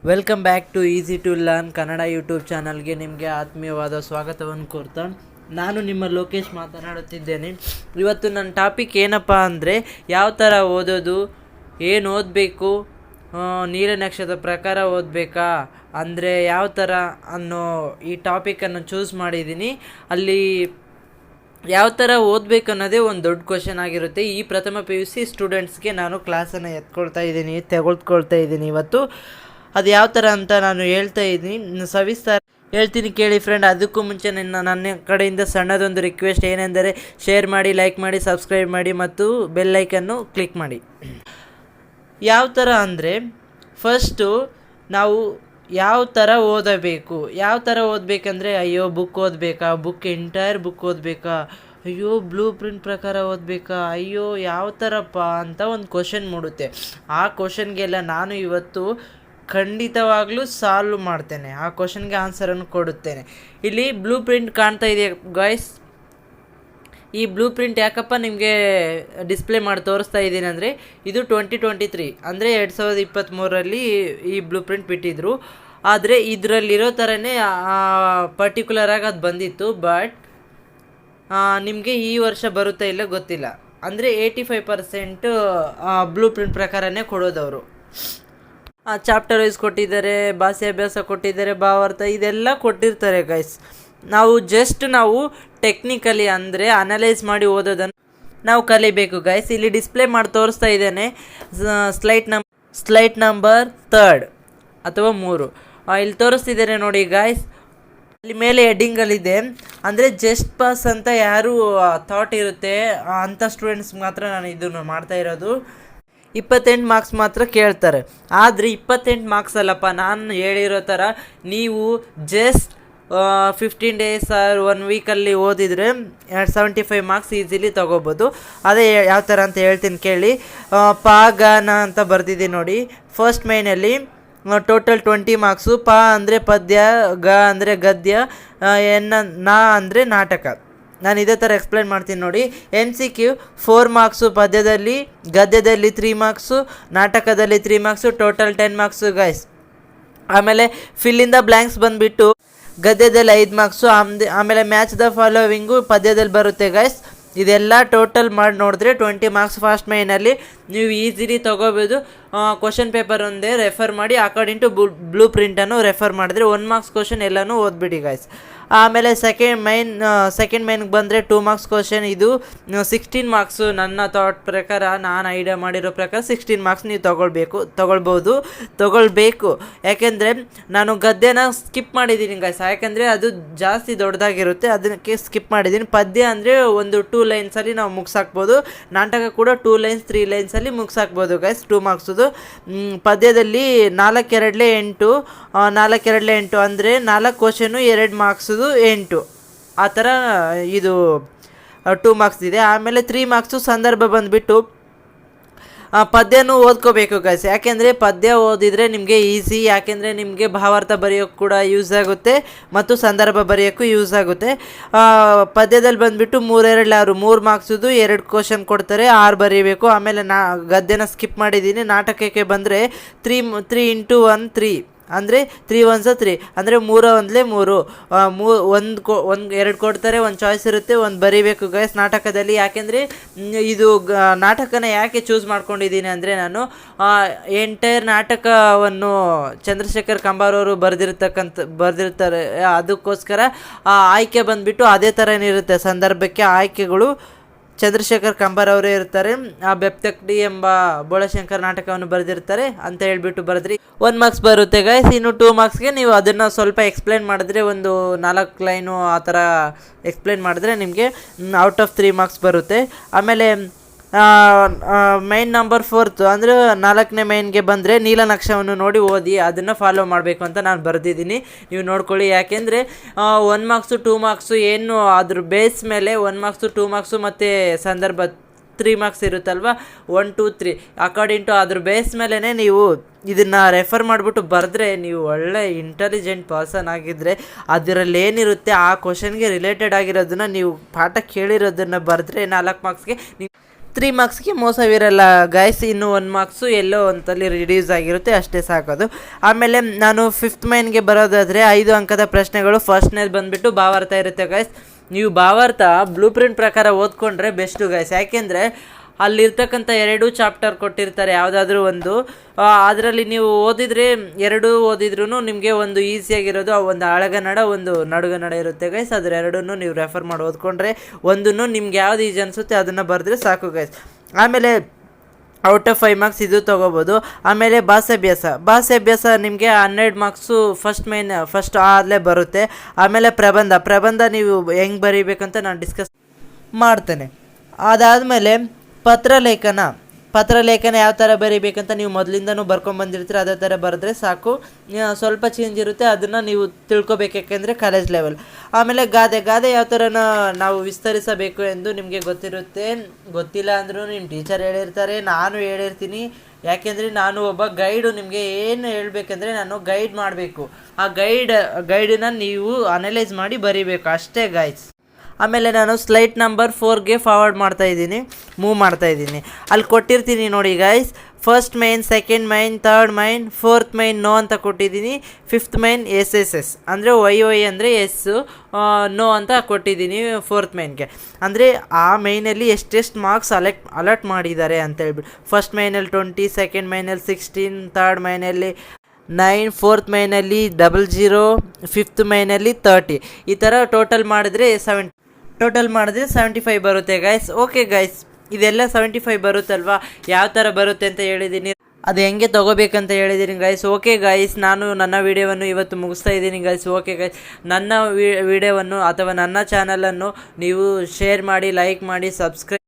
Welcome back to easy to learn Kannada YouTube ಚಾನಲ್ಗೆ ನಿಮಗೆ ಆತ್ಮೀಯವಾದ ಸ್ವಾಗತವನ್ನು ಕೋರ್ತಾ ನಾನು ನಿಮ್ಮ ಲೋಕೇಶ್ ಮಾತನಾಡುತ್ತಿದ್ದೇನೆ. ಇವತ್ತು ನನ್ನ ಟಾಪಿಕ್ ಏನಪ್ಪ ಅಂದರೆ ಯಾವ ಥರ ಓದೋದು, ಏನು ಓದಬೇಕು, ನೀಲ ನಕ್ಷತ್ರದ ಪ್ರಕಾರ ಓದಬೇಕಾ ಅಂದರೆ ಯಾವ ಥರ ಅನ್ನೋ ಈ ಟಾಪಿಕನ್ನು ಚೂಸ್ ಮಾಡಿದ್ದೀನಿ. ಅಲ್ಲಿ ಯಾವ ಥರ ಓದಬೇಕು ಅನ್ನೋದೇ ಒಂದು ದೊಡ್ಡ ಕ್ವಶನ್ ಆಗಿರುತ್ತೆ. ಈ ಪ್ರಥಮ PUC ಸ್ಟೂಡೆಂಟ್ಸ್ಗೆ ನಾನು ಕ್ಲಾಸನ್ನು ತೆಗೆದುಕೊಳ್ತಾ ಇದ್ದೀನಿ ಇವತ್ತು. ಅದು ಯಾವ ಥರ ಅಂತ ನಾನು ಹೇಳ್ತಾ ಇದ್ದೀನಿ, ಸವಿಸ್ತಾರ ಹೇಳ್ತೀನಿ ಕೇಳಿ ಫ್ರೆಂಡ್. ಅದಕ್ಕೂ ಮುಂಚೆ ನನ್ನ ಕಡೆಯಿಂದ ಸಣ್ಣದೊಂದು ರಿಕ್ವೆಸ್ಟ್ ಏನೆಂದರೆ ಶೇರ್ ಮಾಡಿ, ಲೈಕ್ ಮಾಡಿ, ಸಬ್ಸ್ಕ್ರೈಬ್ ಮಾಡಿ ಮತ್ತು ಬೆಲ್ ಐಕನ್ನು ಕ್ಲಿಕ್ ಮಾಡಿ. ಯಾವ ಥರ ಅಂದರೆ ಫಸ್ಟು ನಾವು ಯಾವ ಥರ ಓದಬೇಕಂದ್ರೆ ಅಯ್ಯೋ ಬುಕ್ ಓದಬೇಕಾ, ಎಂಟೈರ್ ಬುಕ್ ಓದಬೇಕಾ, ಅಯ್ಯೋ ಬ್ಲೂ ಪ್ರಿಂಟ್ ಪ್ರಕಾರ ಓದಬೇಕಾ, ಅಯ್ಯೋ ಯಾವ ಥರಪ್ಪ ಅಂತ ಒಂದು ಕ್ವಶನ್ ಮೂಡುತ್ತೆ. ಆ ಕ್ವಶನ್ಗೆಲ್ಲ ನಾನು ಇವತ್ತು ಖಂಡಿತವಾಗ್ಲೂ ಸಾಲ್ವ್ ಮಾಡ್ತೇನೆ, ಆ ಕ್ವಶನ್ಗೆ ಆನ್ಸರನ್ನು ಕೊಡುತ್ತೇನೆ. ಇಲ್ಲಿ ಬ್ಲೂ ಪ್ರಿಂಟ್ ಕಾಣ್ತಾ ಇದೆ ಗಾಯ್ಸ್. ಈ ಬ್ಲೂ ಪ್ರಿಂಟ್ ಯಾಕಪ್ಪ ನಿಮಗೆ ಡಿಸ್ಪ್ಲೇ ಮಾಡಿ ತೋರಿಸ್ತಾ ಇದ್ದೀನಿ ಅಂದರೆ ಇದು 2023 ಅಂದರೆ 2023ರಲ್ಲಿ ಈ ಬ್ಲೂ ಪ್ರಿಂಟ್ ಬಿಟ್ಟಿದ್ರು. ಆದರೆ ಇದರಲ್ಲಿರೋ ಥರನೇ ಪರ್ಟಿಕ್ಯುಲರಾಗಿ ಅದು ಬಂದಿತ್ತು. ಬಟ್ ನಿಮಗೆ ಈ ವರ್ಷ ಬರುತ್ತಾ ಇಲ್ಲ ಗೊತ್ತಿಲ್ಲ. ಅಂದರೆ 85% ಬ್ಲೂ ಪ್ರಿಂಟ್ ಪ್ರಕಾರನೇ ಕೊಡೋದವರು. ಚಾಪ್ಟರ್ ವೈಸ್ ಕೊಟ್ಟಿದ್ದಾರೆ, ಭಾಷೆ ಅಭ್ಯಾಸ ಕೊಟ್ಟಿದ್ದಾರೆ, ಭಾವಾರ್ಥ ಇದೆಲ್ಲ ಕೊಟ್ಟಿರ್ತಾರೆ ಗೈಸ್. ನಾವು ಟೆಕ್ನಿಕಲಿ ಅಂದರೆ ಅನಲೈಸ್ ಮಾಡಿ ಓದೋದನ್ನು ನಾವು ಕಲಿಬೇಕು ಗೈಸ್. ಇಲ್ಲಿ ಡಿಸ್ಪ್ಲೇ ಮಾಡಿ ತೋರಿಸ್ತಾ ಇದ್ದೇನೆ ಸ್ಲೈಡ್ ನಂಬರ್ 3 ಅಥವಾ 3 ಇಲ್ಲಿ ತೋರಿಸ್ತಿದ್ದೇನೆ ನೋಡಿ ಗೈಸ್. ಅಲ್ಲಿ ಮೇಲೆ ಹೆಡ್ಡಿಂಗಲ್ಲಿದೆ ಅಂದರೆ ಜಸ್ಟ್ ಪಾಸ್ ಅಂತ ಯಾರು ಥಾಟ್ ಇರುತ್ತೆ ಅಂಥ ಸ್ಟೂಡೆಂಟ್ಸ್ ಮಾತ್ರ ನಾನು ಇದನ್ನು ಮಾಡ್ತಾ ಇರೋದು. 28 ಮಾರ್ಕ್ಸ್ ಮಾತ್ರ ಕೇಳ್ತಾರೆ. ಆದರೆ 28 ಮಾರ್ಕ್ಸ್ ಅಲ್ಲಪ್ಪ, ನಾನು ಹೇಳಿರೋ ಥರ ನೀವು ಜಸ್ಟ್ 15 ಡೇಸ್ ಆರ್ 1 ವೀಕಲ್ಲಿ ಓದಿದರೆ 75 ಮಾರ್ಕ್ಸ್ ಈಸಿಲಿ ತೊಗೋಬೋದು. ಅದೇ ಯಾವ ಥರ ಅಂತ ಹೇಳ್ತೀನಿ ಕೇಳಿ. ಗಾನ ಅಂತ ಬರ್ದಿದ್ದೀನಿ ನೋಡಿ. ಫಸ್ಟ್ ಮೈನಲ್ಲಿ ಟೋಟಲ್ 20 ಮಾರ್ಕ್ಸು. ಅಂದರೆ ಪದ್ಯ, ಗ ಅಂದರೆ ಗದ್ಯ, ನಾ ಅಂದರೆ ನಾಟಕ. ನಾನು ಇದೇ ಥರ ಎಕ್ಸ್ಪ್ಲೈನ್ ಮಾಡ್ತೀನಿ ನೋಡಿ. MCQ 4 ಮಾರ್ಕ್ಸು, ಪದ್ಯದಲ್ಲಿ, ಗದ್ಯದಲ್ಲಿ 3 ಮಾರ್ಕ್ಸು, ನಾಟಕದಲ್ಲಿ 3 ಮಾರ್ಕ್ಸು, ಟೋಟಲ್ 10 ಮಾರ್ಕ್ಸು ಗೈಸ್. ಆಮೇಲೆ ಫಿಲ್ ಇನ್ ದ ಬ್ಲ್ಯಾಂಕ್ಸ್ ಬಂದುಬಿಟ್ಟು ಗದ್ಯದಲ್ಲಿ 5 ಮಾರ್ಕ್ಸು. ಆಮೇಲೆ ಮ್ಯಾಚ್ ದ ಫಾಲೋವಿಂಗು ಪದ್ಯದಲ್ಲಿ ಬರುತ್ತೆ ಗೈಸ್. ಇದೆಲ್ಲ ಟೋಟಲ್ ಮಾಡಿ ನೋಡಿದ್ರೆ 20 ಮಾರ್ಕ್ಸ್ ಫಾಸ್ಟ್ ಮೈನಲ್ಲಿ ನೀವು ಈಸಿಲಿ ತೊಗೋಬೋದು. ಕ್ವಶನ್ ಪೇಪರ್ ಒಂದೇ ರೆಫರ್ ಮಾಡಿ, ಅಕಾರ್ಡಿಂಗ್ ಟು ಬ್ಲೂ ಪ್ರಿಂಟನ್ನು ರೆಫರ್ ಮಾಡಿದ್ರೆ 1 ಮಾರ್ಕ್ಸ್ ಕ್ವಶನ್ ಎಲ್ಲನೂ ಓದ್ಬಿಡಿ ಗೈಸ್. ಆಮೇಲೆ ಸೆಕೆಂಡ್ ಮೈನ್ಗೆ ಬಂದರೆ 2 ಮಾರ್ಕ್ಸ್ ಕ್ವಶನ್. ಇದು 16 ಮಾರ್ಕ್ಸು. ನನ್ನ ಥಾಟ್ ಪ್ರಕಾರ, ನಾನು ಐಡಿಯಾ ಮಾಡಿರೋ ಪ್ರಕಾರ 16 ಮಾರ್ಕ್ಸ್ ನೀವು ತೊಗೊಳ್ಬೇಕು. ಯಾಕೆಂದರೆ ನಾನು ಗದ್ಯನ ಸ್ಕಿಪ್ ಮಾಡಿದ್ದೀನಿ ಗೈಸ್, ಯಾಕೆಂದರೆ ಅದು ಜಾಸ್ತಿ ದೊಡ್ಡದಾಗಿರುತ್ತೆ, ಅದಕ್ಕೆ ಸ್ಕಿಪ್ ಮಾಡಿದ್ದೀನಿ. ಪದ್ಯ ಅಂದರೆ ಒಂದು 2 ಲೈನ್ಸಲ್ಲಿ ನಾವು ಮುಗಿಸಾಕ್ಬೋದು. ನಾಟಕ ಕೂಡ 2 ಲೈನ್ಸ್ 3 ಲೈನ್ಸಲ್ಲಿ ಮುಗಿಸಾಕ್ಬೋದು ಗೈಸ್. 2 ಮಾರ್ಕ್ಸದು. ಪದ್ಯದಲ್ಲಿ 4 2 ಅಂದರೆ 4 ಕ್ವಶನು 2 ಮಾರ್ಕ್ಸದು 8. ಆ ಥರ ಇದು 2 ಮಾರ್ಕ್ಸ್ ಇದೆ. ಆಮೇಲೆ 3 ಮಾರ್ಕ್ಸು ಸಂದರ್ಭ ಬಂದುಬಿಟ್ಟು ಪದ್ಯನೂ ಓದ್ಕೋಬೇಕು ಗೈಸ್. ಯಾಕೆಂದರೆ ಪದ್ಯ ಓದಿದರೆ ನಿಮಗೆ ಈಸಿ, ಯಾಕೆಂದರೆ ನಿಮಗೆ ಭಾವಾರ್ಥ ಬರೆಯೋಕ್ಕೆ ಕೂಡ ಯೂಸ್ ಆಗುತ್ತೆ ಮತ್ತು ಸಂದರ್ಭ ಬರೆಯೋಕ್ಕೂ ಯೂಸ್ ಆಗುತ್ತೆ. ಪದ್ಯದಲ್ಲಿ ಬಂದುಬಿಟ್ಟು 3 ಮಾರ್ಕ್ಸದು 2 ಕ್ವಶನ್ ಕೊಡ್ತಾರೆ, 6 ಬರೀಬೇಕು. ಆಮೇಲೆ ಗದ್ಯನ ಸ್ಕಿಪ್ ಮಾಡಿದ್ದೀನಿ. ನಾಟಕಕ್ಕೆ ಬಂದರೆ 3 × 1 3 ಅಂದರೆ 3 1s 3 ಅಂದರೆ 3 1 3 2 ಕೊಡ್ತಾರೆ, 1 ಚಾಯ್ಸ್ ಇರುತ್ತೆ, 1 ಬರೀಬೇಕು ಗೈಸ್ ನಾಟಕದಲ್ಲಿ. ಯಾಕೆಂದರೆ ಇದು ನಾಟಕನ ಯಾಕೆ ಚೂಸ್ ಮಾಡ್ಕೊಂಡಿದ್ದೀನಿ ಅಂದರೆ ನಾನು ಎಂಟೈರ್ ನಾಟಕವನ್ನು ಚಂದ್ರಶೇಖರ್ ಕಂಬಾರ್ ಅವರು ಬರೆದಿರ್ತಾರೆ. ಅದಕ್ಕೋಸ್ಕರ ಆಯ್ಕೆ ಬಂದುಬಿಟ್ಟು ಅದೇ ಥರನೇ ಇರುತ್ತೆ. ಸಂದರ್ಭಕ್ಕೆ ಆಯ್ಕೆಗಳು ಚಂದ್ರಶೇಖರ್ ಕಂಬಾರ್ ಅವರೇ ಇರ್ತಾರೆ. ಬೆಪ್ತಕ್ಡಿ ಎಂಬ ಬೋಳಶಂಕರ್ ನಾಟಕವನ್ನು ಬರೆದಿರ್ತಾರೆ ಅಂತ ಹೇಳ್ಬಿಟ್ಟು ಬರೆದ್ರಿ 1 ಮಾರ್ಕ್ಸ್ ಬರುತ್ತೆ ಗೈಸ್. ಇನ್ನು 2 ಮಾರ್ಕ್ಸ್ಗೆ ನೀವು ಅದನ್ನು ಸ್ವಲ್ಪ ಎಕ್ಸ್ಪ್ಲೈನ್ ಮಾಡಿದ್ರೆ, ಒಂದು 4 ಲೈನು ಆ ಥರ ಎಕ್ಸ್ಪ್ಲೈನ್ ಮಾಡಿದ್ರೆ ನಿಮಗೆ ಔಟ್ ಆಫ್ 3 ಮಾರ್ಕ್ಸ್ ಬರುತ್ತೆ. ಆಮೇಲೆ ಮೈನ್ ನಂಬರ್ 4 ಅಂದರೆ 4ನೇ ಮೈನ್ಗೆ ಬಂದರೆ ನೀಲನಕ್ಷವನ್ನು ನೋಡಿ ಓದಿ ಅದನ್ನು ಫಾಲೋ ಮಾಡಬೇಕು ಅಂತ ನಾನು ಬರೆದಿದ್ದೀನಿ. ನೀವು ನೋಡ್ಕೊಳ್ಳಿ. ಯಾಕೆಂದರೆ 1 ಮಾರ್ಕ್ಸು 2 ಮಾರ್ಕ್ಸು ಏನು ಅದ್ರ ಬೇಸ್ ಮೇಲೆ 1 ಮಾರ್ಕ್ಸು 2 ಮಾರ್ಕ್ಸು ಮತ್ತು ಸಂದರ್ಭ 3 ಮಾರ್ಕ್ಸ್ ಇರುತ್ತಲ್ವ, 1 2 3 ಅಕಾರ್ಡಿಂಗ್ ಟು ಅದ್ರ ಬೇಸ್ ಮೇಲೇ ನೀವು ಇದನ್ನು ರೆಫರ್ ಮಾಡಿಬಿಟ್ಟು ಬರೆದ್ರೆ ನೀವು ಒಳ್ಳೆ ಇಂಟೆಲಿಜೆಂಟ್ ಪರ್ಸನ್ ಆಗಿದ್ದರೆ ಅದರಲ್ಲಿ ಏನಿರುತ್ತೆ ಆ ಕ್ವಶನ್ಗೆ ರಿಲೇಟೆಡ್ ಆಗಿರೋದನ್ನು ನೀವು ಪಾಠ ಕೇಳಿರೋದನ್ನು ಬರೆದ್ರೆ 4 ಮಾರ್ಕ್ಸ್ಗೆ 3 ಮಾರ್ಕ್ಸ್ಗೆ ಮೋಸವಿರಲ್ಲ ಗೈಸ್. ಇನ್ನು 1 ಮಾರ್ಕ್ಸು ಎಲ್ಲೋ ಅಂತಲ್ಲಿ ರಿಡ್ಯೂಸ್ ಆಗಿರುತ್ತೆ, ಅಷ್ಟೇ ಸಾಕೋದು. ಆಮೇಲೆ ನಾನು 5th ಮೈನ್ಗೆ ಬರೋದಾದರೆ 5 ಅಂಕದ ಪ್ರಶ್ನೆಗಳು. ಫಸ್ಟ್ನೇದು ಬಂದುಬಿಟ್ಟು ಭಾವಾರ್ಥ ಇರುತ್ತೆ ಗೈಸ್. ನೀವು ಭಾವಾರ್ಥ ಬ್ಲೂ ಪ್ರಿಂಟ್ ಪ್ರಕಾರ ಓದ್ಕೊಂಡ್ರೆ ಬೆಸ್ಟು ಗೈಸ್. ಯಾಕೆಂದರೆ ಅಲ್ಲಿರ್ತಕ್ಕಂಥ 2 ಚಾಪ್ಟರ್ ಕೊಟ್ಟಿರ್ತಾರೆ ಯಾವುದಾದ್ರೂ ಒಂದು. ಅದರಲ್ಲಿ ನೀವು ಓದಿದರೆ 2 ಓದಿದ್ರೂ ನಿಮಗೆ ಒಂದು ಈಸಿಯಾಗಿರೋದು ಒಂದು ಆಳಗನ್ನಡ, ಒಂದು ನಡುಗನ್ನಡ ಇರುತ್ತೆ ಗೈಸ್. ಅದ್ರ 2 ನೀವು ರೆಫರ್ ಮಾಡಿ ಓದ್ಕೊಂಡ್ರೆ ಒಂದನ್ನು ನಿಮ್ಗೆ ಯಾವ್ದು ಈಸಿ ಅನಿಸುತ್ತೆ ಅದನ್ನು ಬರೆದ್ರೆ ಸಾಕು ಗೈಸ್. ಆಮೇಲೆ ಔಟ್ ಆಫ್ 5 ಮಾರ್ಕ್ಸ್ ಇದು ತೊಗೋಬೋದು. ಆಮೇಲೆ ಭಾಷಾಭ್ಯಾಸ ನಿಮಗೆ 12 ಮಾರ್ಕ್ಸು ಫಸ್ಟ್ ಅಲ್ಲೇ ಬರುತ್ತೆ. ಆಮೇಲೆ ಪ್ರಬಂಧ ನೀವು ಹೆಂಗೆ ಬರೀಬೇಕಂತ ನಾನು ಡಿಸ್ಕಸ್ ಮಾಡ್ತೇನೆ. ಅದಾದಮೇಲೆ ಪತ್ರಲೇಖನ ಯಾವ ಥರ ಬರೀಬೇಕಂತ ನೀವು ಮೊದಲಿಂದನೂ ಬರ್ಕೊಂಬಂದಿರ್ತೀರ, ಅದೇ ಥರ ಬರೆದ್ರೆ ಸಾಕು. ಸ್ವಲ್ಪ ಚೇಂಜ್ ಇರುತ್ತೆ, ಅದನ್ನು ನೀವು ತಿಳ್ಕೊಬೇಕು, ಯಾಕೆಂದರೆ ಕಾಲೇಜ್ ಲೆವೆಲ್. ಆಮೇಲೆ ಗಾದೆ ಯಾವ ಥರ ನಾವು ವಿಸ್ತರಿಸಬೇಕು ಎಂದು ನಿಮಗೆ ಗೊತ್ತಿಲ್ಲ ಅಂದರೂ ನಿಮ್ಮ ಟೀಚರ್ ಹೇಳಿರ್ತಾರೆ, ನಾನು ಹೇಳಿರ್ತೀನಿ. ಯಾಕೆಂದರೆ ನಾನು ಒಬ್ಬ ಗೈಡು. ನಿಮಗೆ ಏನು ಹೇಳಬೇಕಂದ್ರೆ ನಾನು ಗೈಡ್ ಮಾಡಬೇಕು. ಆ ಗೈಡನ್ನ ನೀವು ಅನಲೈಸ್ ಮಾಡಿ ಬರೀಬೇಕು, ಅಷ್ಟೇ ಗೈಸ್. ಆಮೇಲೆ ನಾನು ಸ್ಲೈಡ್ ನಂಬರ್ 4ಗೆ ಮೂವ್ ಮಾಡ್ತಾ ಇದ್ದೀನಿ. ಅಲ್ಲಿ ಕೊಟ್ಟಿರ್ತೀನಿ ನೋಡಿ guys. First main, second main, third main, fourth main no ಅಂತ ಕೊಟ್ಟಿದ್ದೀನಿ. 5th ಮೈನ್ SSS ಅಂದರೆ YY ಅಂದರೆ ಎಸ್ಸು, ನೋ ಅಂತ ಕೊಟ್ಟಿದ್ದೀನಿ 4th ಮೈನ್ಗೆ. ಅಂದರೆ ಆ ಮೈನಲ್ಲಿ ಎಷ್ಟೆಷ್ಟು ಮಾರ್ಕ್ಸ್ ಅಲರ್ಟ್ ಮಾಡಿದ್ದಾರೆ ಅಂತೇಳ್ಬಿಟ್ಟು. ಫಸ್ಟ್ ಮೈನಲ್ಲಿ 20, ಸೆಕೆಂಡ್ ಮೈನಲ್ಲಿ 16, ಥರ್ಡ್ ಮೈನಲ್ಲಿ 9, 4th ಮೈನಲ್ಲಿ 00, 5th ಮೈನಲ್ಲಿ 30. ಈ ಥರ ಟೋಟಲ್ ಮಾಡಿದ್ರೆ 75 ಬರುತ್ತೆ ಗೈಸ್. ಓಕೆ ಗೈಸ್, ಇದೆಲ್ಲ 75 ಬರುತ್ತಲ್ವಾ? ಯಾವ ಥರ ಬರುತ್ತೆ ಅಂತ ಹೇಳಿದ್ದೀನಿ, ಅದು ಹೆಂಗೆ ತೊಗೋಬೇಕಂತ ಹೇಳಿದ್ದೀನಿ ಗೈಸ್. ಓಕೆ ಗೈಸ್, ನಾನು ನನ್ನ ವಿಡಿಯೋವನ್ನು ಇವತ್ತು ಮುಗಿಸ್ತಾ ಇದ್ದೀನಿ ಗೈಸ್. ಓಕೆ ಗೈಸ್, ನನ್ನ ವಿಡಿಯೋವನ್ನು ಅಥವಾ ನನ್ನ ಚಾನಲನ್ನು ನೀವು ಶೇರ್ ಮಾಡಿ, ಲೈಕ್ ಮಾಡಿ, ಸಬ್ಸ್ಕ್ರೈಬ್